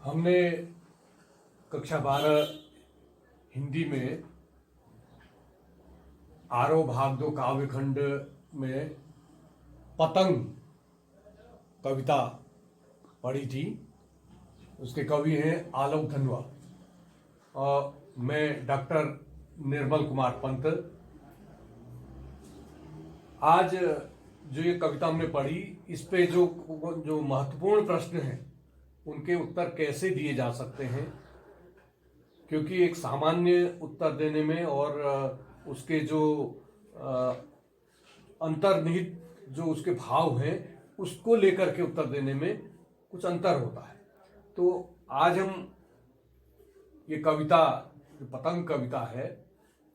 हमने कक्षा 12 हिंदी में आरोह भाग 2 काव्यखंड में पतंग कविता पढ़ी थी। उसके कवि हैं आलोक धनवा और मैं डॉक्टर निर्मल कुमार पंत। आज जो ये कविता हमने पढ़ी, इस पे जो महत्वपूर्ण प्रश्न हैं उनके उत्तर कैसे दिए जा सकते हैं, क्योंकि एक सामान्य उत्तर देने में और उसके जो अंतर्निहित जो उसके भाव हैं उसको लेकर के उत्तर देने में कुछ अंतर होता है। तो आज हम ये कविता जो पतंग कविता है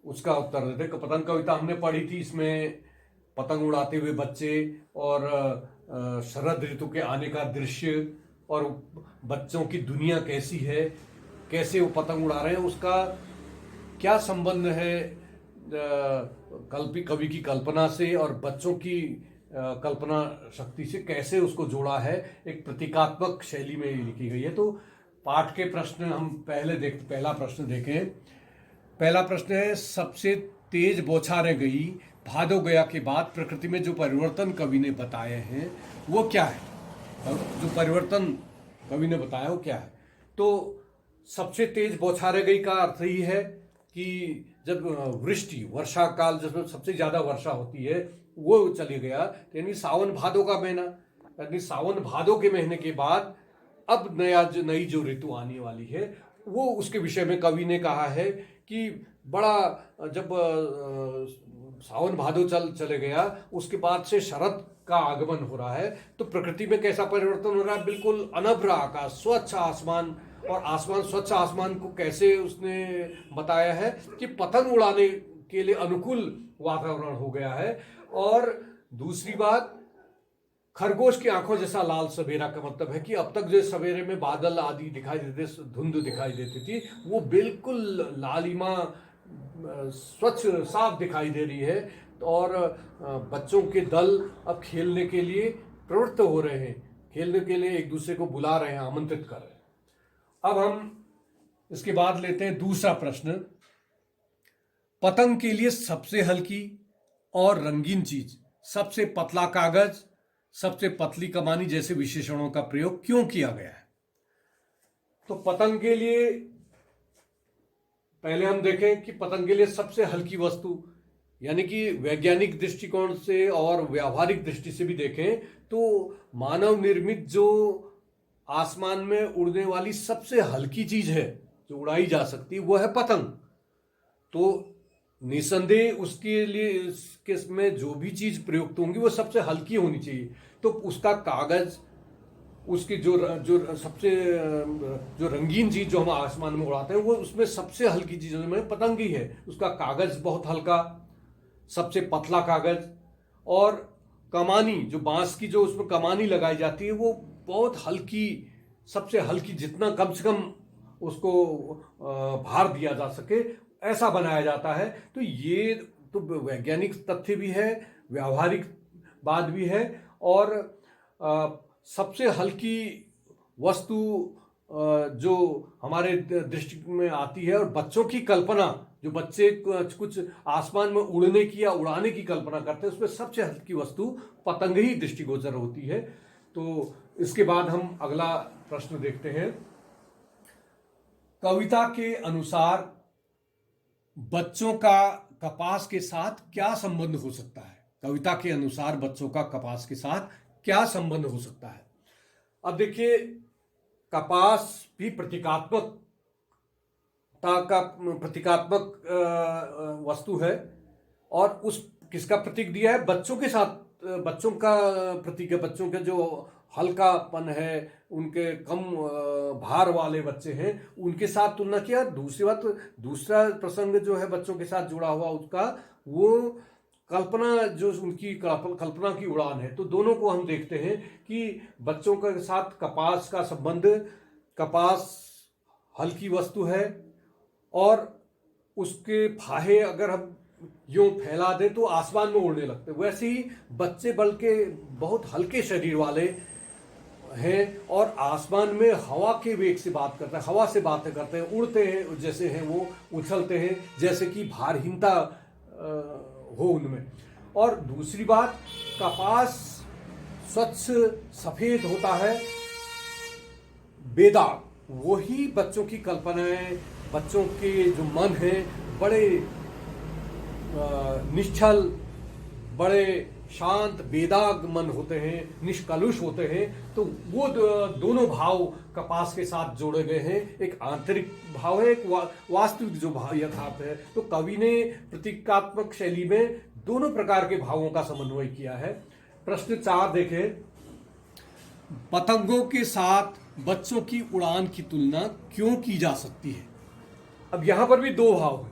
उसका उत्तर देते हैं। पतंग कविता हमने पढ़ी थी, इसमें पतंग उड़ाते हुए बच्चे और शरद ऋतु के आने का दृश्य और बच्चों की दुनिया कैसी है, कैसे वो पतंग उड़ा रहे हैं, उसका क्या संबंध है कवि की कल्पना से और बच्चों की कल्पना शक्ति से, कैसे उसको जोड़ा है, एक प्रतीकात्मक शैली में लिखी गई है। तो पाठ के प्रश्न हम पहला प्रश्न देखें। पहला प्रश्न है, सबसे तेज बौछारें गई भादो गया के बाद प्रकृति में जो परिवर्तन कवि ने बताए हैं वो क्या है? जो परिवर्तन कवि ने बताया वो क्या है? तो सबसे तेज बौछारें गई का अर्थ ही है कि जब वृष्टि वर्षा काल, जब सबसे ज्यादा वर्षा होती है वो चले गया, यानी सावन भादो का महीना, यानी सावन भादो के महीने के बाद अब नई जो ऋतु आने वाली है वो उसके विषय में कवि ने कहा है कि बड़ा जब सावन भादो चले गया उसके बाद से शरद का आगमन हो रहा है, तो प्रकृति में कैसा परिवर्तन हो रहा है। बिल्कुल अनभ्र आकाश, स्वच्छ आसमान, और आसमान, स्वच्छ आसमान को कैसे उसने बताया है कि पतंग उड़ाने के लिए अनुकूल वातावरण हो गया है। और दूसरी बात, खरगोश की आंखों जैसा लाल सवेरा का मतलब है कि अब तक जो सवेरे में बादल आदि दिखाई देते, धुंध दिखाई देती थी, वो बिल्कुल लालिमा स्वच्छ साफ दिखाई दे रही है। और बच्चों के दल अब खेलने के लिए प्रवृत्त हो रहे हैं, खेलने के लिए एक दूसरे को बुला रहे हैं, आमंत्रित कर रहे हैं। अब हम इसके बाद लेते हैं दूसरा प्रश्न। पतंग के लिए सबसे हल्की और रंगीन चीज, सबसे पतला कागज, सबसे पतली कमानी जैसे विशेषणों का प्रयोग क्यों किया गया है? तो पतंग के लिए पहले हम देखें कि पतंग के लिए सबसे हल्की वस्तु, यानी कि वैज्ञानिक दृष्टिकोण से और व्यावहारिक दृष्टि से भी देखें तो मानव निर्मित जो आसमान में उड़ने वाली सबसे हल्की चीज है जो उड़ाई जा सकती है वो है पतंग। तो निसंदेह उसके लिए इसके में जो भी चीज प्रयुक्त होंगी वो सबसे हल्की होनी चाहिए। तो उसका कागज, उसकी जो सबसे जो रंगीन चीज जो हम आसमान में उड़ाते हैं वो उसमें सबसे हल्की चीज में पतंग ही है। उसका कागज बहुत हल्का, सबसे पतला कागज, और कमानी जो बांस की जो उसमें कमानी लगाई जाती है वो बहुत हल्की, सबसे हल्की, जितना कम से कम उसको भार दिया जा सके ऐसा बनाया जाता है। तो ये तो वैज्ञानिक तथ्य भी है, व्यावहारिक बात भी है। और सबसे हल्की वस्तु जो हमारे दृष्टि में आती है और बच्चों की कल्पना, जो बच्चे कुछ आसमान में उड़ने की या उड़ाने की कल्पना करते हैं, उसमें सबसे हल्की वस्तु पतंग ही दृष्टिगोचर होती है। तो इसके बाद हम अगला प्रश्न देखते हैं। कविता के अनुसार बच्चों का कपास के साथ क्या संबंध हो सकता है? कविता के अनुसार बच्चों का कपास के साथ क्या संबंध हो सकता है? अब देखिए, कपास भी प्रतीकात्मक वस्तु है, और उस किसका प्रतीक दिया है? बच्चों के साथ, बच्चों का प्रतीक है। बच्चों का जो हल्कापन है, उनके कम भार वाले बच्चे हैं, उनके साथ तुलना किया। दूसरी बात, दूसरा प्रसंग जो है बच्चों के साथ जुड़ा हुआ उसका, वो कल्पना, जो उनकी कल्पना की उड़ान है। तो दोनों को हम देखते हैं कि बच्चों के साथ कपास का संबंध, कपास हल्की वस्तु है और उसके फाहे अगर हम यूं फैला दें तो आसमान में उड़ने लगते। वैसे ही बच्चे बल्कि बहुत हल्के शरीर वाले हैं और आसमान में हवा के वेग से बात करते हैं, हवा से बातें करते हैं, उड़ते हैं, जैसे हैं वो उछलते हैं, जैसे कि भारहीनता हो उनमें। और दूसरी बात, कपास स्वच्छ सफेद होता है, बेदाग। वही बच्चों की कल्पनाएं, बच्चों के जो मन है बड़े निश्चल, बड़े शांत बेदाग मन होते हैं, निष्कलुष होते हैं। तो वो दोनों भाव कपास के साथ जोड़े गए हैं। एक आंतरिक भाव है, एक वास्तविक जो भाव यथार्थ है। तो कवि ने प्रतीकात्मक शैली में दोनों प्रकार के भावों का समन्वय किया है। प्रश्न 4 देखें, पतंगों के साथ बच्चों की उड़ान की तुलना क्यों की जा सकती है? अब यहां पर भी दो भाव है।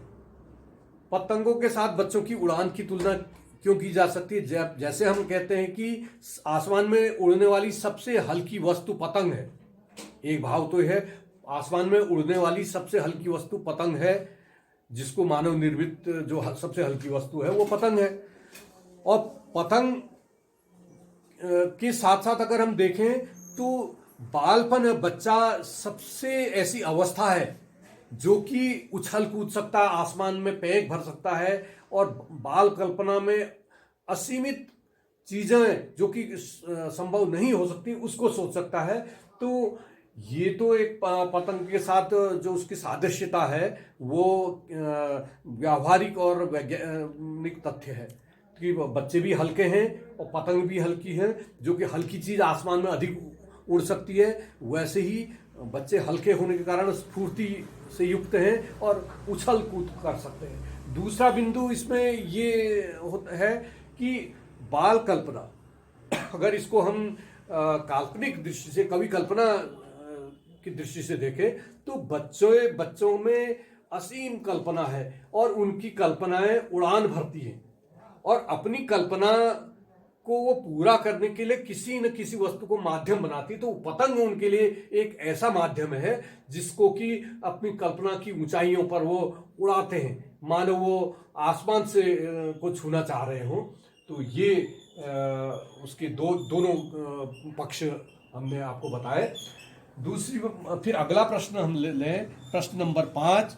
पतंगों के साथ बच्चों की उड़ान की तुलना क्यों की जा सकती है? जैसे हम कहते हैं कि आसमान में उड़ने वाली सबसे हल्की वस्तु पतंग है। एक भाव तो है, आसमान में उड़ने वाली सबसे हल्की वस्तु पतंग है, जिसको मानव निर्मित जो सबसे हल्की वस्तु है वो पतंग है। और पतंग के साथ साथ अगर हम देखें तो बालपन, बच्चा सबसे ऐसी अवस्था है जो कि उछल कूद सकता है, आसमान में पैंक भर सकता है और बाल कल्पना में असीमित चीजें जो कि संभव नहीं हो सकती उसको सोच सकता है। तो ये तो एक पतंग के साथ जो उसकी सादृश्यता है वो व्यावहारिक और वैज्ञानिक तथ्य है कि बच्चे भी हल्के हैं और पतंग भी हल्की है। जो कि हल्की चीज आसमान में अधिक उड़ सकती है, वैसे ही बच्चे हल्के होने के कारण स्फूर्ति से युक्त हैं और उछल कूद कर सकते हैं। दूसरा बिंदु इसमें ये है कि बाल कल्पना, अगर इसको हम काल्पनिक दृष्टि से, कवि कल्पना की दृष्टि से देखें तो बच्चों में असीम कल्पना है और उनकी कल्पनाएं उड़ान भरती हैं और अपनी कल्पना को वो पूरा करने के लिए किसी न किसी वस्तु को माध्यम बनाती। तो पतंग उनके लिए एक ऐसा माध्यम है जिसको कि अपनी कल्पना की ऊंचाइयों पर वो उड़ाते हैं, मानो वो आसमान से को छूना चाह रहे हो। तो ये उसके दोनों पक्ष हमने आपको बताए। फिर अगला प्रश्न हम लें, प्रश्न नंबर 5,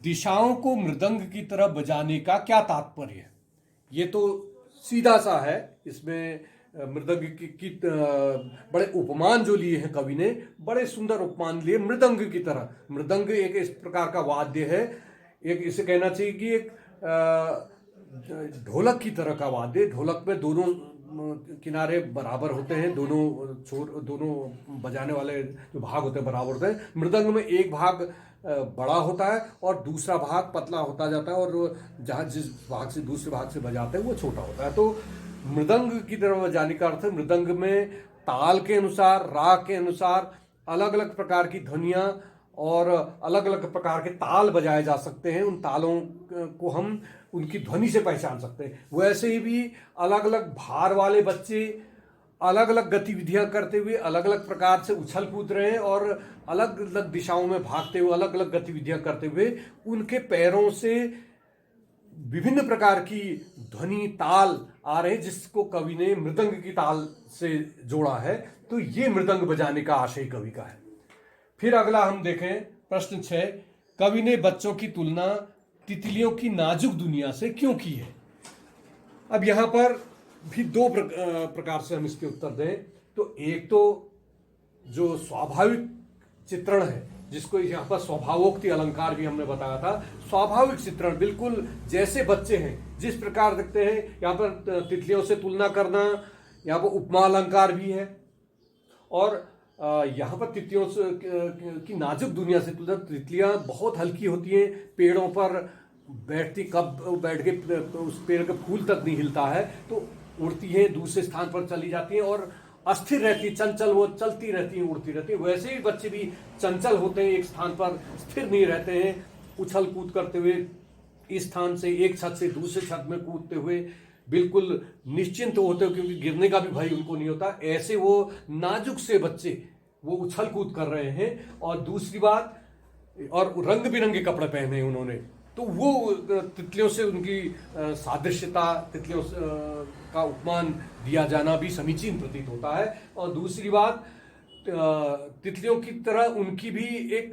दिशाओं को मृदंग की तरह बजाने का क्या तात्पर्य है? ये तो सीधा सा है। इसमें मृदंग की बड़े उपमान जो लिए हैं कवि ने, बड़े सुंदर उपमान लिए। मृदंग की तरह, मृदंग एक इस प्रकार का वाद्य है, एक इसे कहना चाहिए कि एक ढोलक की तरह का वाद्य। ढोलक में दोनों किनारे बराबर होते हैं, दोनों बजाने वाले जो भाग होते हैं बराबर होते हैं। मृदंग में एक भाग बड़ा होता है और दूसरा भाग पतला होता जाता है और जहां जिस भाग से दूसरे भाग से बजाते हैं वो छोटा होता है। तो मृदंग की तरफ बजाने का अर्थ है मृदंग में ताल के अनुसार, राग के अनुसार अलग अलग प्रकार की ध्वनियां और अलग अलग प्रकार के ताल बजाए जा सकते हैं। उन तालों को हम उनकी ध्वनि से पहचान सकते हैं। वैसे ही भी अलग अलग भार वाले बच्चे अलग अलग गतिविधियां करते हुए अलग अलग प्रकार से उछल कूद रहे हैं और अलग अलग दिशाओं में भागते हुए अलग अलग गतिविधियां करते हुए उनके पैरों से विभिन्न प्रकार की ध्वनि ताल आ रहे हैं, जिसको कवि ने मृदंग की ताल से जोड़ा है। तो ये मृदंग बजाने का आशय कवि का है। फिर अगला हम देखें, प्रश्न 6, कवि ने बच्चों की तुलना तितलियों की नाजुक दुनिया से क्यों की है? अब यहां पर भी दो प्रकार से हम इसके उत्तर दें। तो एक तो जो स्वाभाविक चित्रण है, जिसको यहाँ पर स्वभावोक्ति अलंकार भी हमने बताया था। स्वाभाविक चित्रण, बिल्कुल जैसे बच्चे हैं जिस प्रकार दिखते हैं, यहाँ पर तितलियों से तुलना करना, यहाँ पर उपमा अलंकार भी है। और यहाँ पर तितलियों की नाजुक दुनिया से तुलना, तितलियां बहुत हल्की होती हैं, पेड़ों पर बैठती, कब बैठ के उस पेड़ का फूल तक नहीं हिलता है तो उड़ती हैं, दूसरे स्थान पर चली जाती हैं और अस्थिर रहती, चंचल, वो चलती रहती हैं, उड़ती रहती हैं। वैसे ही बच्चे भी चंचल होते हैं, एक स्थान पर स्थिर नहीं रहते हैं, उछल कूद करते हुए इस स्थान से एक छत से दूसरे छत में कूदते हुए बिल्कुल निश्चिंत होते हो, क्योंकि गिरने का भी भय उनको नहीं होता। ऐसे वो नाजुक से बच्चे वो उछल कूद कर रहे हैं। और दूसरी बात, और रंग बिरंगे कपड़े पहने हैं उन्होंने, तो वो तितलियों से उनकी सादृश्यता, तितलियों का उपमान दिया जाना भी समीचीन प्रतीत होता है। और दूसरी बात, तितलियों की तरह उनकी भी एक,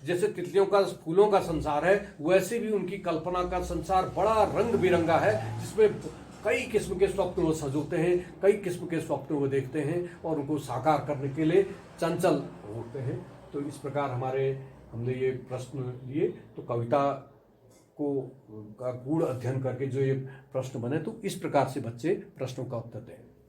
जैसे तितलियों का फूलों का संसार है, वैसे भी उनकी कल्पना का संसार बड़ा रंग बिरंगा है, जिसमें कई किस्म के स्वप्न वो सजोते हैं, कई किस्म के स्वप्न वो देखते हैं और उनको साकार करने के लिए चंचल होते हैं। तो इस प्रकार हमने ये प्रश्न लिए, तो कविता को का गूढ़ अध्ययन करके जो ये प्रश्न बने, तो इस प्रकार से बच्चे प्रश्नों का उत्तर दें।